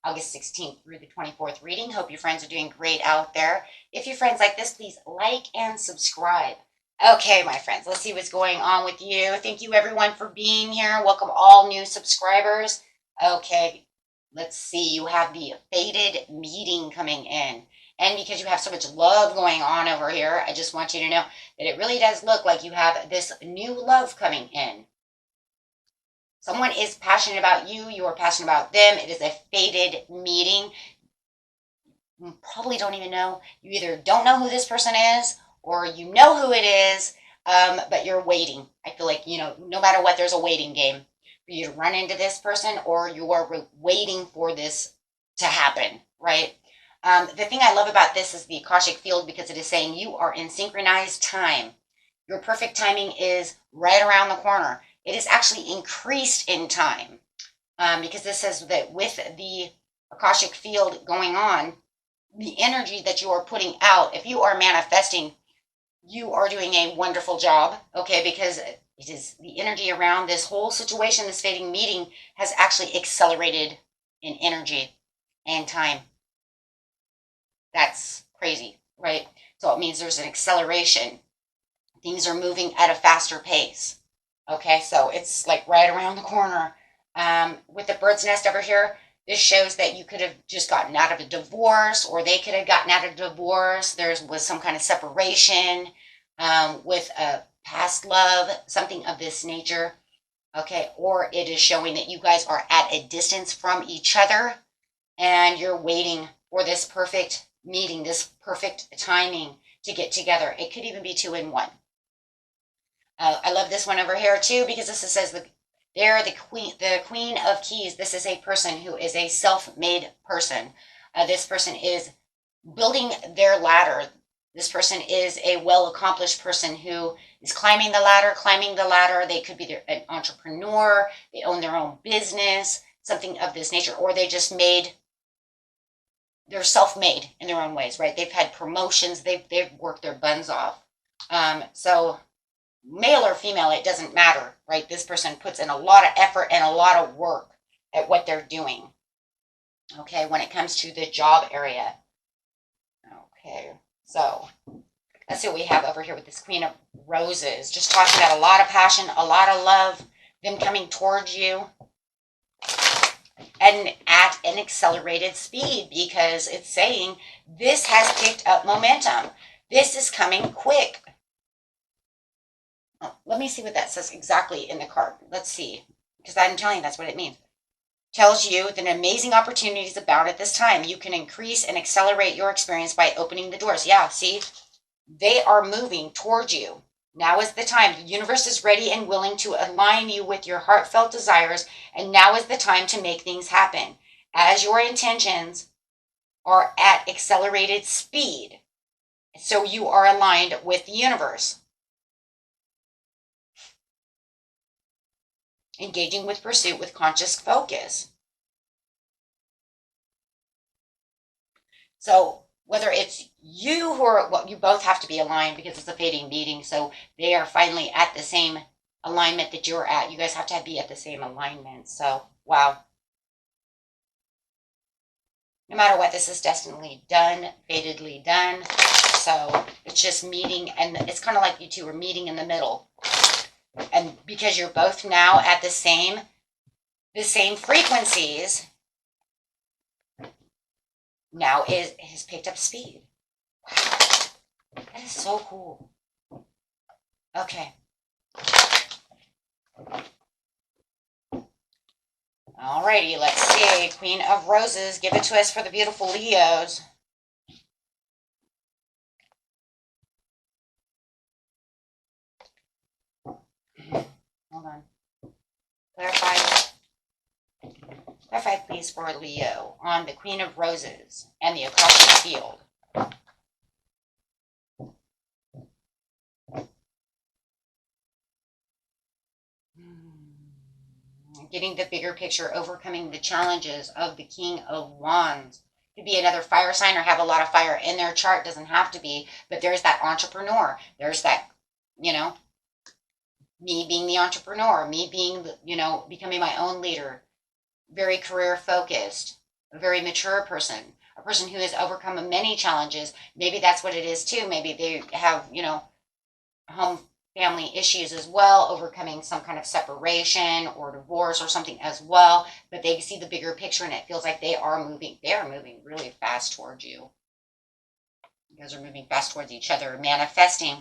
August 16th through the 24th reading. Hope your friends are doing great out there. If your friends like this, please like and subscribe. Okay, my friends, let's see what's going on with you. Thank you, everyone, for being here. Welcome all new subscribers. Okay, let's see. You have the fated meeting coming in. And because you have so much love going on over here, I just want you to know that it really does look like you have this new love coming in. Someone is passionate about you. You are passionate about them. It is a fated meeting. You probably don't even know. You either don't know who this person is or you know who it is, but you're waiting. I feel like, no matter what, there's a waiting game for you to run into this person, or you are waiting for this to happen, right? The thing I love about this is the Akashic field, because it is saying you are in synchronized time. Your perfect timing is right around the corner. It is actually increased in time, because this says that with the Akashic field going on, the energy that you are putting out, if you are manifesting, you are doing a wonderful job, okay? Because it is the energy around this whole situation, this fating meeting has actually accelerated in energy and time. That's crazy, right? So it means there's an acceleration. Things are moving at a faster pace. Okay, so it's like right around the corner. With the bird's nest over here, this shows that you could have just gotten out of a divorce, or they could have gotten out of a divorce. There was some kind of separation with a past love, something of this nature. Okay, or it is showing that you guys are at a distance from each other and you're waiting for this perfect meeting, this perfect timing to get together. It could even be two in one. I love this one over here too, because this says they're the queen of keys. This is a person who is a self-made person. This person is building their ladder. This person is a well-accomplished person who is climbing the ladder, climbing the ladder. They could be an entrepreneur. They own their own business, something of this nature, or they're self-made in their own ways, right? They've had promotions. They've worked their buns off. So male or female, it doesn't matter, right? This person puts in a lot of effort and a lot of work at what they're doing. Okay, when it comes to the job area. Okay, so let's see what we have over here with this Queen of Roses. Just talking about a lot of passion, a lot of love, them coming towards you, and at an accelerated speed, because it's saying this has picked up momentum. This is coming quick. Let me see what that says exactly in the card. Let's see, because I'm telling you that's what it means. Tells you that an amazing opportunity is about at this time. You can increase and accelerate your experience by opening the doors. Yeah, see, they are moving towards you. Now is the time. The universe is ready and willing to align you with your heartfelt desires, and now is the time to make things happen. As your intentions are at accelerated speed, so you are aligned with the universe. Engaging with pursuit with conscious focus. So whether it's you who are, well, you both have to be aligned because it's a fating meeting. So they are finally at the same alignment that you're at. You guys have to be at the same alignment. So, wow. No matter what, this is destinedly done, fatedly done. So it's just meeting, and it's kind of like you two are meeting in the middle. And because you're both now at the same frequencies, now it has picked up speed. Wow, that is so cool. Okay. Alrighty, let's see. Queen of Roses, give it to us for the beautiful Leos. Hold on. Clarify, please, for Leo on the Queen of Roses and the Akashic field. Getting the bigger picture, overcoming the challenges of the King of Wands. Could be another fire sign or have a lot of fire in their chart. Doesn't have to be, but there's that entrepreneur. There's that, me being the entrepreneur, me being, becoming my own leader, very career focused. a very mature person, a person who has overcome many challenges. Maybe that's what it is too. Maybe they have, home family issues as well, overcoming some kind of separation or divorce or something as well. But they see the bigger picture, and it feels like they are moving really fast towards you. You guys are moving fast towards each other, manifesting.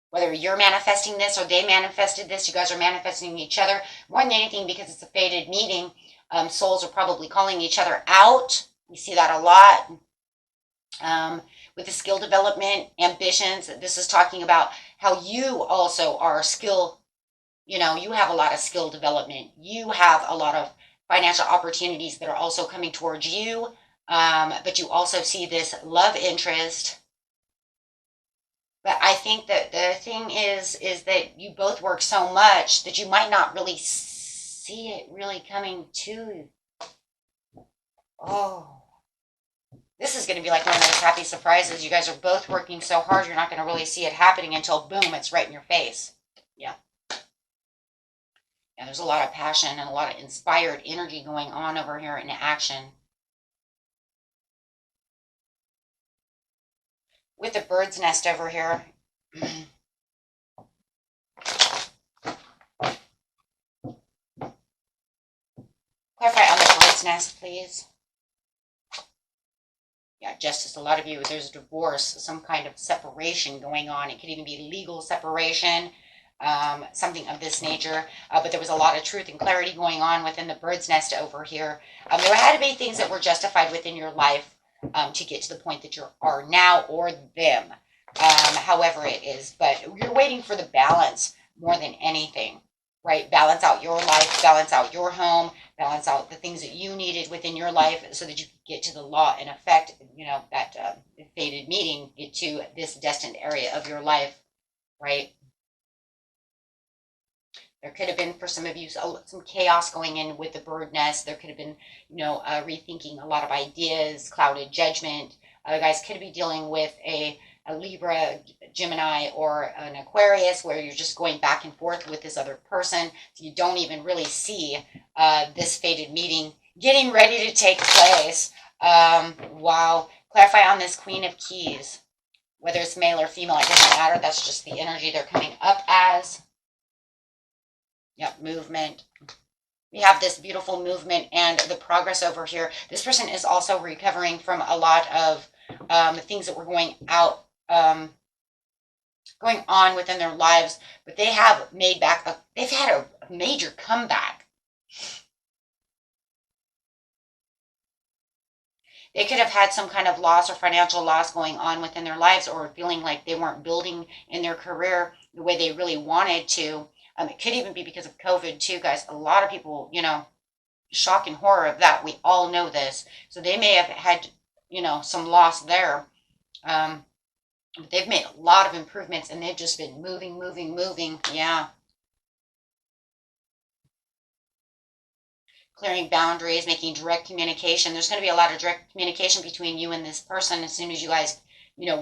Whether you're manifesting this or they manifested this, you guys are manifesting each other. More than anything, because it's a fated meeting, souls are probably calling each other out. We see that a lot. With the skill development, ambitions, this is talking about how you also are you have a lot of skill development. You have a lot of financial opportunities that are also coming towards you. But you also see this love interest. But I think that the thing is that you both work so much that you might not really see it really coming to you. Oh, this is going to be like one of those happy surprises. You guys are both working so hard, you're not going to really see it happening until boom, it's right in your face. Yeah. Yeah, there's a lot of passion and a lot of inspired energy going on over here in action. With the bird's nest over here. Clarify on the bird's nest, please. Yeah, justice. A lot of you, there's a divorce, some kind of separation going on. It could even be legal separation, something of this nature. But there was a lot of truth and clarity going on within the bird's nest over here. There had to be things that were justified within your life to get to the point that you are now, or them, however it is. But you're waiting for the balance more than anything, right? Balance out your life, balance out your home, balance out the things that you needed within your life so that you could get to the law and effect, that fated meeting, get to this destined area of your life, right? There could have been, for some of you, some chaos going in with the bird nest. There could have been, rethinking a lot of ideas, clouded judgment. Other guys could be dealing with a Libra, Gemini, or an Aquarius, where you're just going back and forth with this other person. So you don't even really see this fated meeting getting ready to take place. Wow. Clarify on this Queen of Keys. Whether it's male or female, it doesn't matter. That's just the energy they're coming up as. Yep, movement. We have this beautiful movement and the progress over here. This person is also recovering from a lot of things that were going on within their lives, but they have made back. They've had a major comeback. They could have had some kind of loss or financial loss going on within their lives, or feeling like they weren't building in their career the way they really wanted to. It could even be because of COVID too, guys. A lot of people, shock and horror of that. We all know this. So they may have had, some loss there. But they've made a lot of improvements, and they've just been moving. Yeah. Clearing boundaries, making direct communication. There's going to be a lot of direct communication between you and this person as soon as you guys,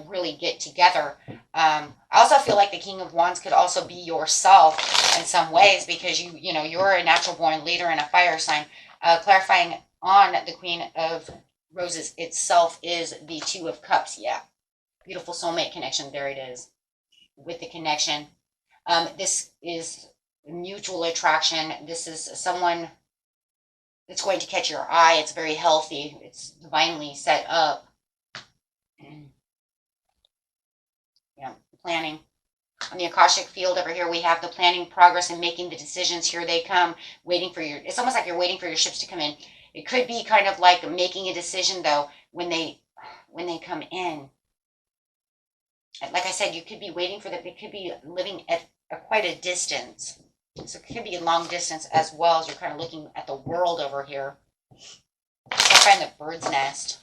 really get together. I also feel like the King of Wands could also be yourself in some ways, because you're a natural born leader and a fire sign. Clarifying on the Queen of Roses itself is the Two of Cups. Yeah. Beautiful soulmate connection. There it is. With the connection. This is mutual attraction. This is someone that's going to catch your eye. It's very healthy. It's divinely set up. Yeah, planning. On the Akashic field over here, we have the planning, progress, and making the decisions. Here they come, it's almost like you're waiting for your ships to come in. It could be kind of like making a decision, though, when they come in. Like I said, you could be waiting for them. They could be living at quite a distance. So it could be a long distance as well, as you're kind of looking at the world over here. I find the bird's nest.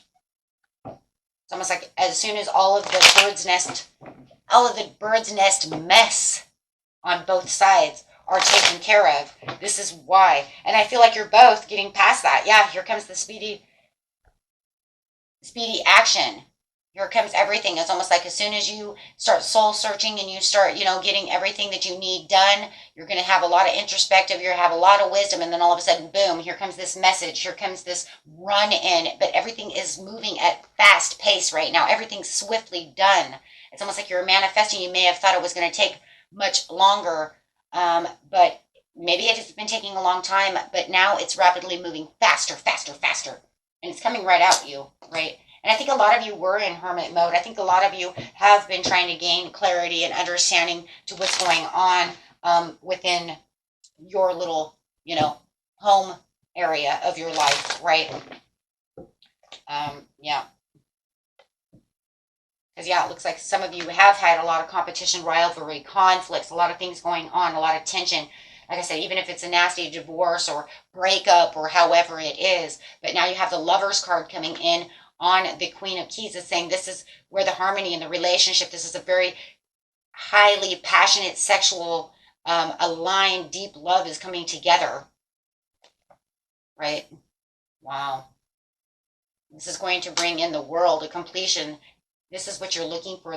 It's almost like as soon as all of the bird's nest mess on both sides are taken care of, this is why. And I feel like you're both getting past that. Yeah, here comes the speedy action. Here comes everything. It's almost like as soon as you start soul searching and you start, getting everything that you need done, you're going to have a lot of introspective, you're going to have a lot of wisdom, and then all of a sudden, boom, here comes this message, here comes this run in. But everything is moving at fast pace right now. Everything's swiftly done. It's almost like you're manifesting. You may have thought it was going to take much longer, but maybe it has been taking a long time, but now it's rapidly moving faster, faster, faster. And it's coming right at you, right? And I think a lot of you were in hermit mode. I think a lot of you have been trying to gain clarity and understanding to what's going on within your little, home area of your life, right? Yeah. Because, yeah, it looks like some of you have had a lot of competition, rivalry, conflicts, a lot of things going on, a lot of tension. Like I said, even if it's a nasty divorce or breakup or however it is. But now you have the Lovers card coming in on the Queen of Keys. It's saying this is where the harmony in the relationship, this is a very highly passionate, sexual, aligned, deep love is coming together. Right? Wow. This is going to bring in the world, a completion. This is what you're looking for,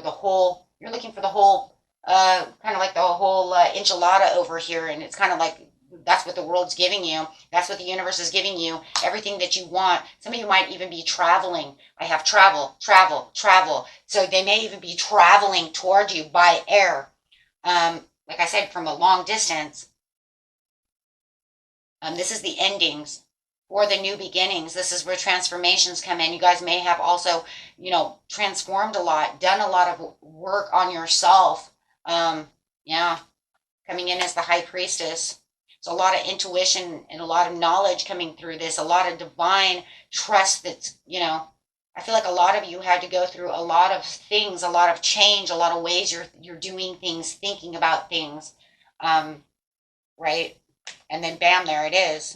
you're looking for the whole, kind of like the whole enchilada over here. And it's kind of like, that's what the world's giving you. That's what the universe is giving you. Everything that you want. Some of you might even be traveling. I have travel, travel, travel. So they may even be traveling toward you by air. Like I said, from a long distance. This is the endings. Or the new beginnings. This is where transformations come in. You guys may have also, transformed a lot, done a lot of work on yourself. Yeah, coming in as the high priestess. So a lot of intuition and a lot of knowledge coming through this, a lot of divine trust that's, I feel like a lot of you had to go through a lot of things, a lot of change, a lot of ways you're doing things, thinking about things, right? And then bam, there it is.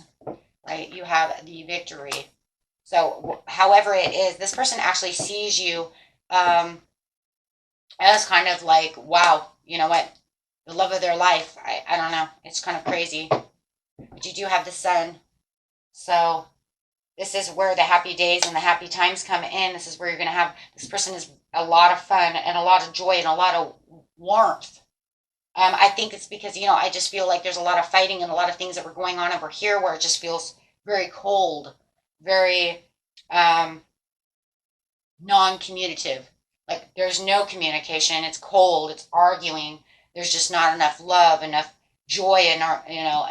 Right, you have the victory. So however it is, this person actually sees you as kind of like, wow, you know what, the love of their life. I don't know, it's kind of crazy. But you do have the sun. So this is where the happy days and the happy times come in. This is where you're going to have, this person is a lot of fun and a lot of joy and a lot of warmth. I think it's because, I just feel like there's a lot of fighting and a lot of things that were going on over here where it just feels very cold, very non-communicative. Like there's no communication. It's cold. It's arguing. There's just not enough love, enough joy, and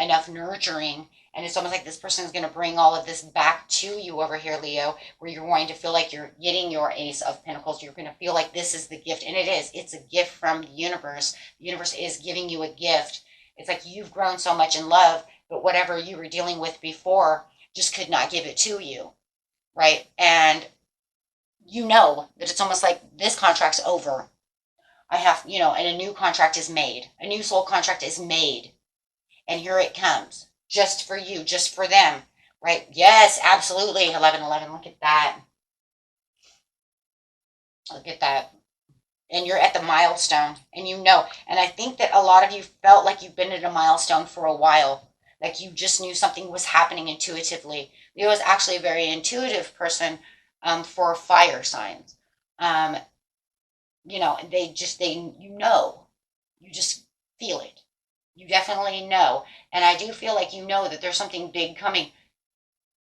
enough nurturing. And it's almost like this person is going to bring all of this back to you over here, Leo, where you're going to feel like you're getting your Ace of Pentacles. You're going to feel like this is the gift. And it is. It's a gift from the universe. The universe is giving you a gift. It's like you've grown so much in love, but whatever you were dealing with before just could not give it to you. Right? And that it's almost like this contract's over. And a new contract is made. A new soul contract is made. And here it comes. Just for you, just for them, right? Yes, absolutely. 1111. Look at that. Look at that. And you're at the milestone, and And I think that a lot of you felt like you've been at a milestone for a while. Like you just knew something was happening intuitively. Leo is actually a very intuitive person for fire signs. They you just feel it. You definitely know. And I do feel like that there's something big coming,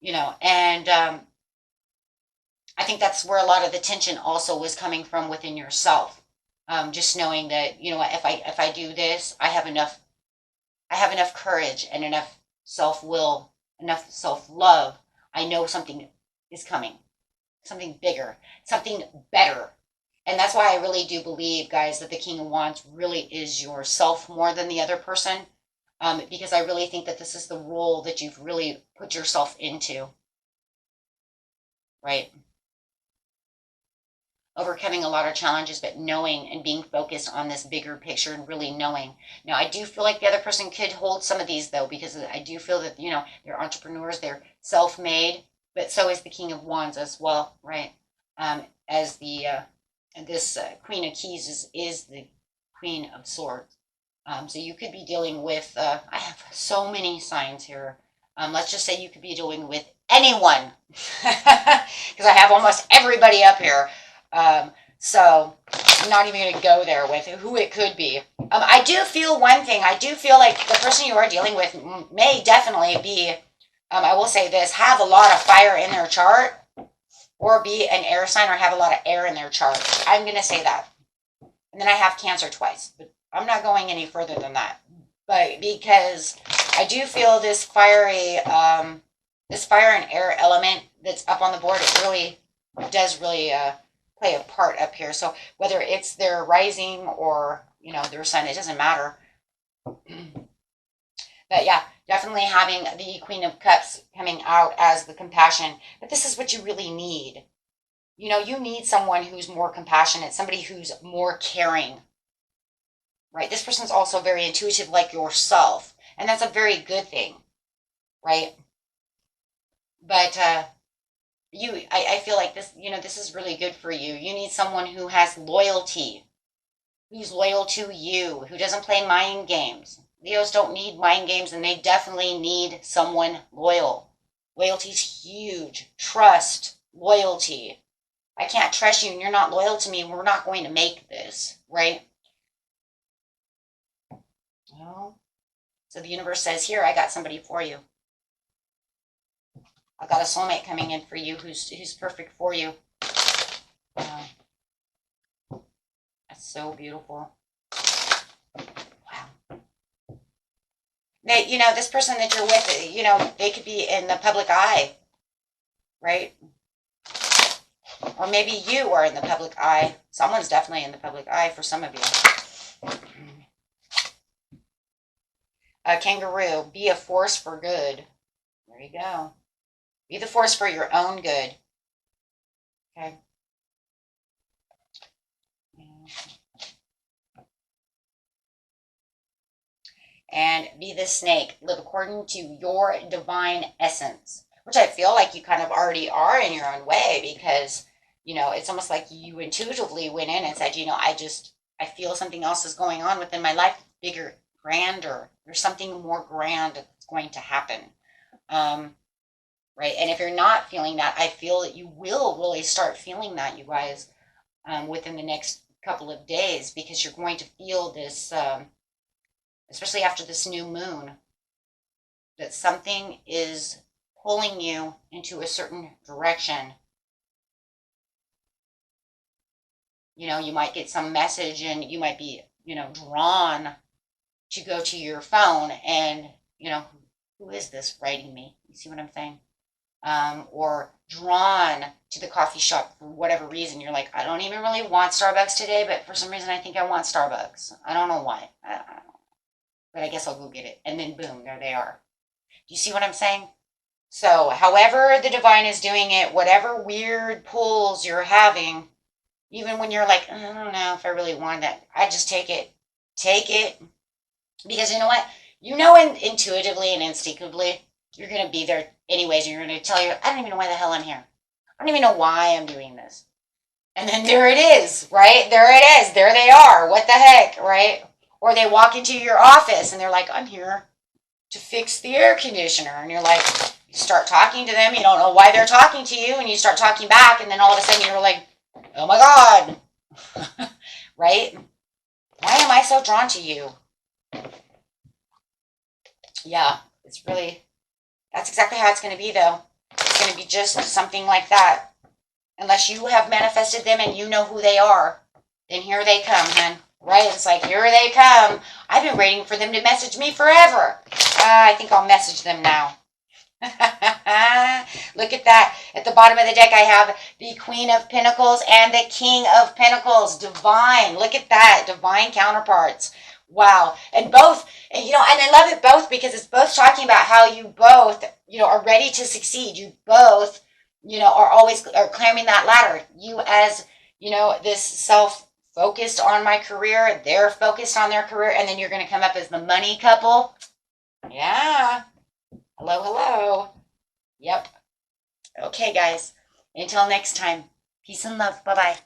and I think that's where a lot of the tension also was coming from within yourself. Just knowing that, if I do this, I have enough courage and enough self-will, enough self-love. I know something is coming, something bigger, something better. And that's why I really do believe, guys, that the King of Wands really is yourself more than the other person. Because I really think that this is the role that you've really put yourself into. Right? Overcoming a lot of challenges, but knowing and being focused on this bigger picture and really knowing. Now, I do feel like the other person could hold some of these, though, because I do feel that, they're entrepreneurs, they're self-made, but so is the King of Wands as well, right? As this Queen of Keys is the Queen of Swords. So you could be dealing with, I have so many signs here. Let's just say you could be dealing with anyone, because I have almost everybody up here. So I'm not even going to go there with who it could be. I do feel one thing. I do feel like the person you are dealing with may definitely be, I will say this, have a lot of fire in their chart, or be an air sign, or have a lot of air in their chart. I'm going to say that. And then I have Cancer twice, but I'm not going any further than that. But because I do feel this fiery, this fire and air element that's up on the board, it really does really play a part up here. So whether it's their rising or, you know, their sun, it doesn't matter. But yeah, definitely having the Queen of Cups coming out as the compassion. But this is what you really need. You know, you need someone who's more compassionate, somebody who's more caring, right? This person's also very intuitive like yourself, and that's a very good thing, right? But I feel like this, you know, this is really good for you. You need someone who has loyalty, who's loyal to you, who doesn't play mind games. Leos don't need mind games, and they definitely need someone loyal. Loyalty is huge. Trust, loyalty. I can't trust you and you're not loyal to me. We're not going to make this, right? Well, so the universe says, here, I got somebody for you. I've got a soulmate coming in for you who's perfect for you. Wow. That's so beautiful. Wow. They, you know, this person that you're with, you know, they could be in the public eye, right? Or maybe you are in the public eye. Someone's definitely in the public eye for some of you. Kangaroo, be a force for good. There you go. Be the force for your own good. Okay. And be the snake. Live according to your divine essence, which I feel like you kind of already are in your own way, because, you know, it's almost like you intuitively went in and said, you know, I feel something else is going on within my life, bigger, grander. There's something more grand that's going to happen. Right? And if you're not feeling that, I feel that you will really start feeling that, you guys, within the next couple of days, because you're going to feel this, especially after this new moon, that something is pulling you into a certain direction. You know, you might get some message and you might be, you know, drawn to go to your phone and, you know, who is this writing me? You see what I'm saying? Or drawn to the coffee shop for whatever reason. You're like, I don't even really want Starbucks today, but for some reason I think I want Starbucks. I don't know why. I don't know. But I guess I'll go get it. And then boom, there they are. Do you see what I'm saying? So however the divine is doing it, whatever weird pulls you're having, even when you're like, I don't know if I really want that, I just take it. Take it. Because you know what? You know, intuitively and instinctively, you're going to be there anyways. And you're going to tell you, I don't even know why the hell I'm here. I don't even know why I'm doing this. And then there it is, right? There it is. There they are. What the heck, right? Or they walk into your office and they're like, I'm here to fix the air conditioner. And you're like, you start talking to them. You don't know why they're talking to you. And you start talking back. And then all of a sudden you're like, oh my God. Right? Why am I so drawn to you? Yeah, it's really, that's exactly how it's going to be, though. It's going to be just something like that. Unless you have manifested them and you know who they are, then here they come, hun. Right? It's like, here they come. I've been waiting for them to message me forever. I think I'll message them now. Look at that. At the bottom of the deck, I have the Queen of Pentacles and the King of Pentacles. Divine. Look at that. Divine counterparts. Wow. And both, you know, and I love it both because it's both talking about how you both, you know, are ready to succeed. You both, you know, are climbing that ladder. You as, you know, this focused on my career. They're focused on their career. And then you're going to come up as the money couple. Yeah. Hello, hello. Yep. Okay, guys. Until next time. Peace and love. Bye-bye.